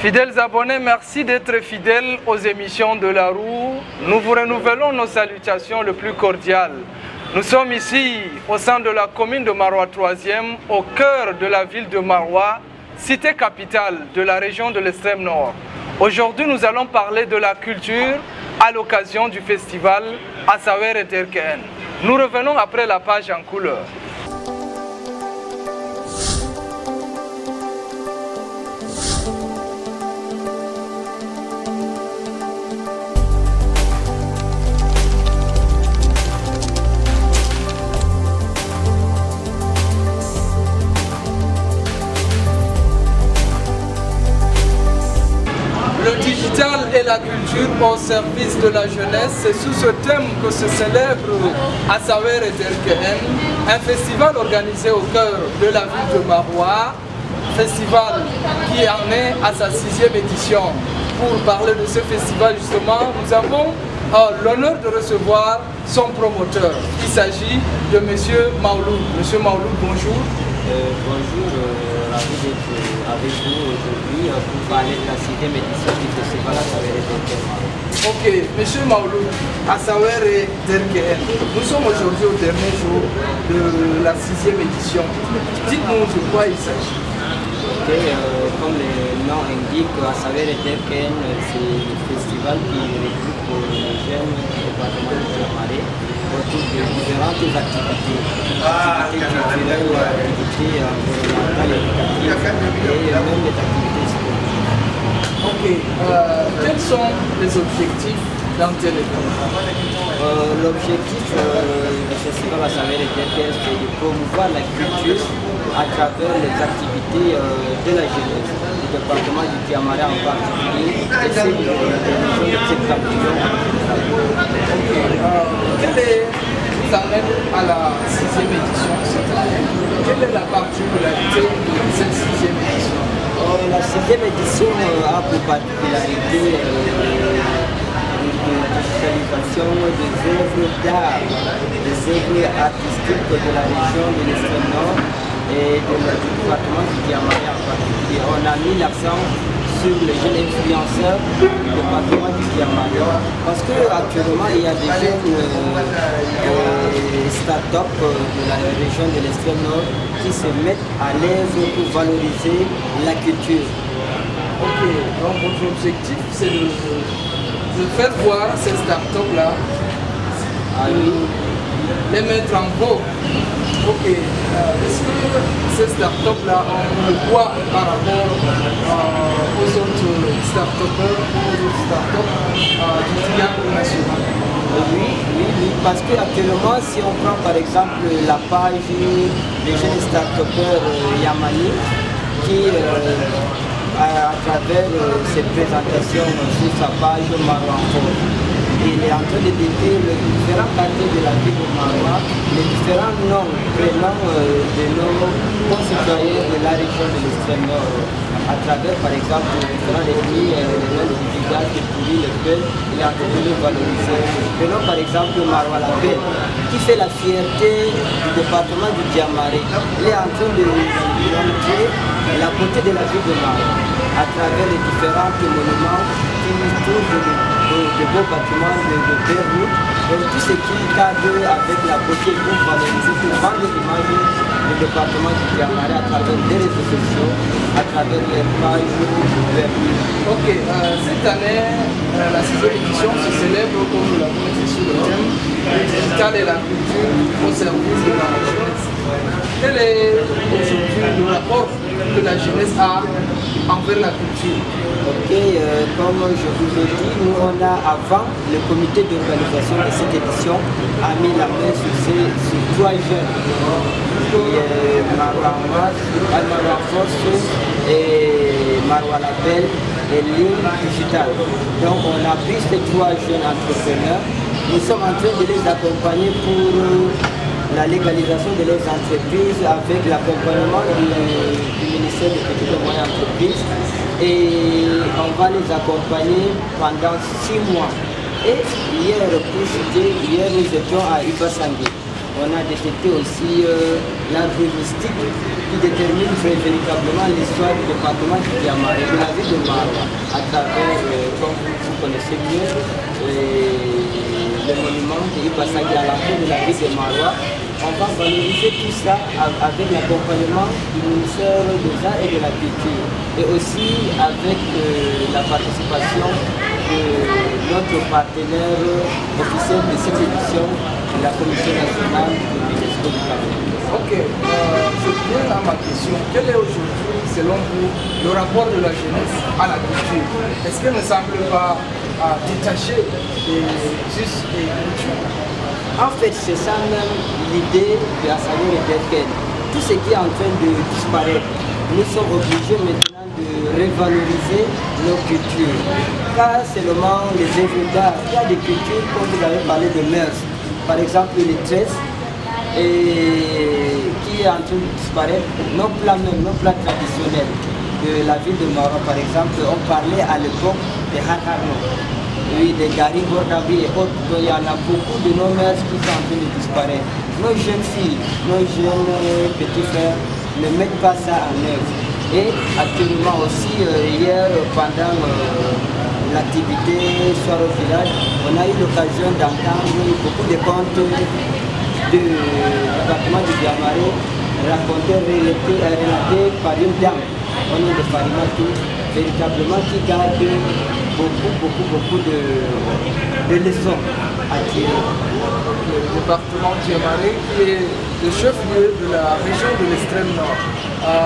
Fidèles abonnés, merci d'être fidèles aux émissions de La Roue. Nous vous renouvelons nos salutations les plus cordiales. Nous sommes ici au sein de la commune de Maroua 3e, au cœur de la ville de Maroua, cité capitale de la région de l'extrême nord. Aujourd'hui, nous allons parler de la culture à l'occasion du festival Assawer et Derkeen. Nous revenons après la page en couleur. Le digital et la culture au service de la jeunesse, c'est sous ce thème que se célèbre Assawer et Derkeen, un festival organisé au cœur de la ville de Maroua, festival qui en est à sa 6e édition. Pour parler de ce festival justement, nous avons l'honneur de recevoir son promoteur. Il s'agit de M. Mauloud. M. Mauloud, bonjour. Bonjour, ravi d'être avec vous aujourd'hui pour parler de la 6e édition du festival Assawer et Derkeen. Ok, M. Mauloud, Assawer et Derkeen, nous sommes aujourd'hui au dernier jour de la 6e édition. Dites-nous de quoi il s'agit. Comme le nom indique, Assawer et Derkeen, c'est le festival qui regroupe les jeunes du département de Djamare autour de différentes activités culturelles, activités environnementales, éducatives et même des activités sportives. Ok, quels sont les objectifs d'un tel événement? L'objectif du festival Assawer et Derkeen, c'est de promouvoir la culture à travers les activités de la jeunesse, du département du Djamare en particulier, et celles de la région de Septentrion. Quelle vous amène à la 6e édition cette année? Quelle est la particularité de cette 6e édition? La 6e édition a pour particularité de digitalisation des œuvres d'art, des œuvres artistiques de la région de l'extrême nord et du département du Djamare en particulier. On a mis l'accent sur les jeunes influenceurs du département du Djamare parce qu'actuellement il y a des jeunes start-up de la région de l'extrême nord qui se mettent à l'aise pour valoriser la culture. Ok, donc votre objectif c'est de faire voir ces start-up-là, les mettre en vogue. Ok, est-ce que ces start-up-là ont le poids par rapport aux autres start-upers, aux autres start-up du triangle national? Oui, parce qu'actuellement, si on prend par exemple la page des jeunes start-upers Yamani, qui à travers ses présentations sur sa page Maroua, il est en train de décrire les différents quartiers de la ville de Maroua, les différents noms, prénoms de nos concitoyens de la région de l'extrême nord, à travers par exemple les différents ethnies, les noms du village, de Pouli, le Pel, il est en train de les valoriser. Prenons par exemple Maroua la Belle, qui fait la fierté du département du Djamare. Il est en train de montrer la beauté de la ville de Maroua, à travers les différents monuments qui trouvent de beaux bâtiments, de belles routes, et tout ce qui cadre avec la beauté pour valoriser, pour vendre l'image du département du Djamare à travers les réseaux sociaux, à travers les pages web. Ok, cette année, la 6e édition se célèbre, comme nous l'avons dit sur le thème, le digital et la culture au service de la jeunesse. Quel est aujourd'hui le rapport que la jeunesse a envers la culture? Ok, comme je vous ai dit, nous on a avant le comité d'organisation de cette édition a mis la main sur 3 jeunes, Maroua Force et Maroua la Belle et Ligne Digital. Donc on a pris ces 3 jeunes entrepreneurs, nous sommes en train de les accompagner pour la légalisation de leurs entreprises avec l'accompagnement du ministère des Petites et Moyennes Entreprises, et on va les accompagner pendant 6 mois. Et hier, pour citer, hier nous étions à Ibasangé. on a détecté aussi l'arbre heuristique qui détermine véritablement l'histoire du département du Diamare, de la ville de Maroua, à travers, comme vous connaissez mieux, le monument de Ibasagi à l'entrée de la ville de Maroua. On va valoriser tout ça avec l'accompagnement du ministère des Arts et de la Culture et aussi avec la participation de notre partenaire officiel de cette édition, la Commission nationale de l'UNESCO du Cameroun. Ok, je viens à ma question. Quel est aujourd'hui, selon vous, le rapport de la jeunesse à la culture? Est-ce qu'elle ne semble pas détachée et juste et culture? En fait, c'est ça même l'idée de Assawer et Derken. Tout ce qui est en train de disparaître, nous sommes obligés maintenant de revaloriser nos cultures. Pas seulement les œuvres d'art, il y a des cultures, comme vous avez parlé de mœurs. Par exemple, les tresses, qui est en train de disparaître. Nos plats traditionnels de la ville de Maroua, par exemple, on parlait à l'époque des Hakarno. Oui, des Gari, Bordabi et autres, il y en a beaucoup de nos mères qui sont en train de disparaître. Nos jeunes filles, nos jeunes petits frères ne mettent pas ça en œuvre. Et actuellement aussi, hier, pendant l'activité Soir au village, on a eu l'occasion d'entendre beaucoup de contes du département du Diamare racontés, relatés par une dame au nom de Farimatu, véritablement qui garde beaucoup de leçons à tirer. Le département du Diamare qui est le chef-lieu de la région de l'extrême nord.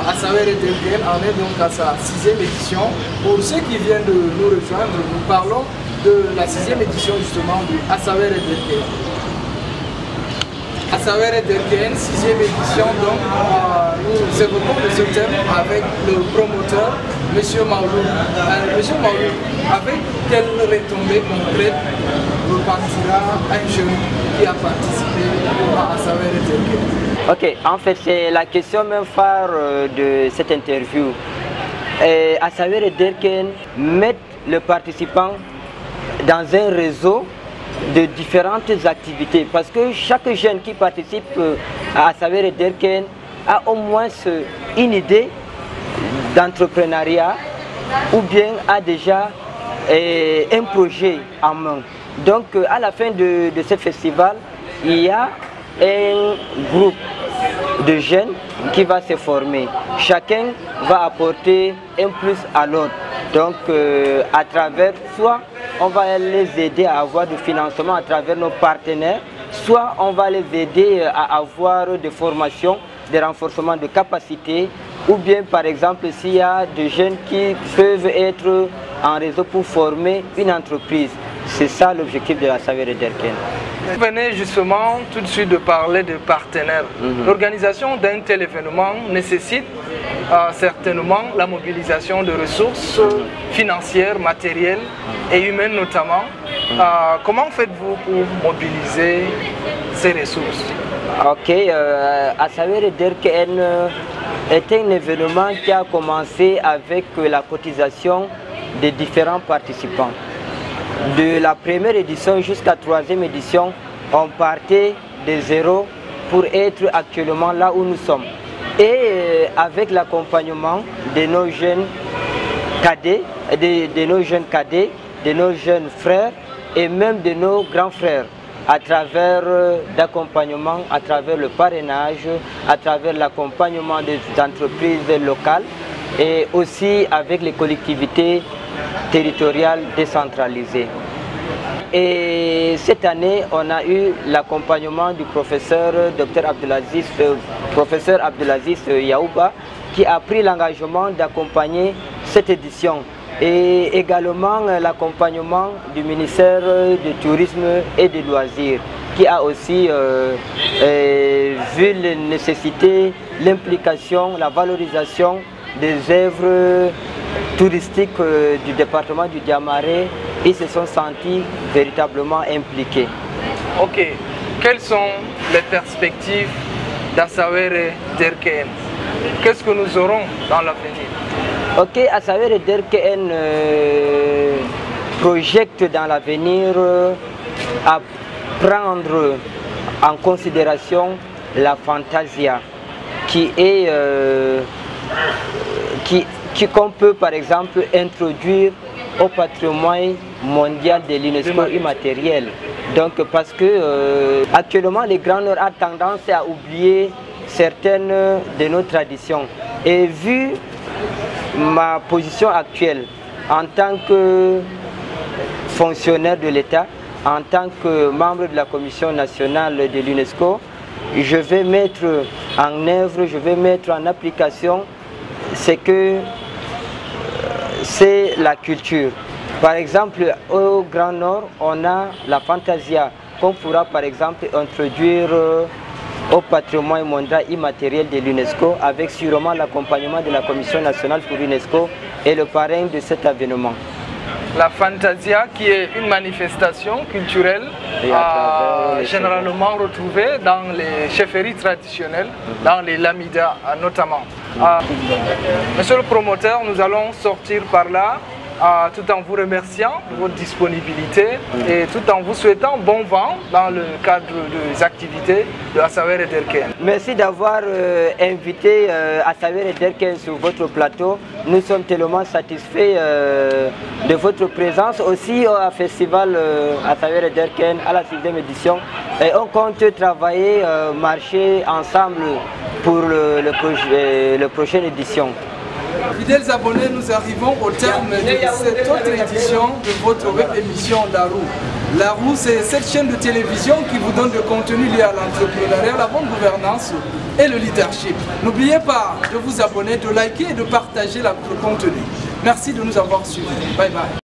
Assawer et Derken en est donc à sa 6e édition. Pour ceux qui viennent de nous rejoindre, nous parlons de la 6e édition justement de Assawer et Derken. Assawer et Derken, 6e édition, donc nous évoquons de ce thème avec le promoteur, M. Maoulou. Monsieur Maoulou, avec quelle retombée concrète repartira un jeune qui a participé à Assawer et Derken? Ok, en fait c'est la question même phare de cette interview. Assawer et Derken mettent le participant dans un réseau de différentes activités parce que chaque jeune qui participe à Assawer et Derken a au moins une idée d'entrepreneuriat ou bien a déjà un projet en main. Donc à la fin de ce festival, il y a un groupe de jeunes qui va se former. Chacun va apporter un plus à l'autre. Donc à travers, soit on va les aider à avoir du financement à travers nos partenaires, soit on va les aider à avoir des formations, des renforcements de capacités, ou bien par exemple s'il y a des jeunes qui peuvent être en réseau pour former une entreprise. C'est ça l'objectif de Assawer et Derken. Vous venez justement tout de suite de parler de partenaires. L'organisation d'un tel événement nécessite certainement la mobilisation de ressources financières, matérielles et humaines notamment. Comment faites-vous pour mobiliser ces ressources? Ok, Assawer et Derken est un événement qui a commencé avec la cotisation des différents participants. De la première édition jusqu'à la 3e édition, on partait de zéro pour être actuellement là où nous sommes. Et avec l'accompagnement de nos jeunes cadets, de nos jeunes frères et même de nos grands frères, à travers d'accompagnement, à travers le parrainage, à travers l'accompagnement des entreprises locales et aussi avec les collectivités territoriales décentralisées. Et cette année, on a eu l'accompagnement du professeur Dr Abdelaziz Yaouba qui a pris l'engagement d'accompagner cette édition. Et également l'accompagnement du ministère du Tourisme et des Loisirs qui a aussi vu la nécessité, l'implication, la valorisation des œuvres touristiques du département du Diamare. Ils se sont sentis véritablement impliqués. Ok, quelles sont les perspectives d'Assawer et Derken? Qu'est-ce que nous aurons dans l'avenir? Ok, Assawer et Derken projette dans l'avenir à prendre en considération la fantasia qui est qu'on peut par exemple introduire au patrimoine mondial de l'UNESCO immatériel. Donc parce que actuellement les Grands Nord a tendance à oublier certaines de nos traditions. Et vu ma position actuelle en tant que fonctionnaire de l'État, en tant que membre de la Commission nationale de l'UNESCO, je vais mettre en œuvre, je vais mettre en application ce que c'est la culture. Par exemple, au Grand Nord, on a la fantasia qu'on pourra par exemple introduire au patrimoine mondial immatériel de l'UNESCO avec sûrement l'accompagnement de la Commission nationale pour l'UNESCO et le parrain de cet événement. La fantasia qui est une manifestation culturelle généralement retrouvée dans les chefferies traditionnelles, dans les lamidas notamment. Monsieur le promoteur, nous allons sortir par là tout en vous remerciant de votre disponibilité et tout en vous souhaitant bon vent dans le cadre des activités de Assawer Ederken. Merci d'avoir invité Assawer Ederken sur votre plateau. Nous sommes tellement satisfaits de votre présence aussi au festival Assawer Ederken à la 6e édition. Et on compte travailler, marcher ensemble pour la prochaine édition. Fidèles abonnés, nous arrivons au terme de cette autre édition de votre web émission La Roue. La Roue, c'est cette chaîne de télévision qui vous donne le contenu lié à l'entrepreneuriat, la bonne gouvernance et le leadership. N'oubliez pas de vous abonner, de liker et de partager le contenu. Merci de nous avoir suivis. Bye bye.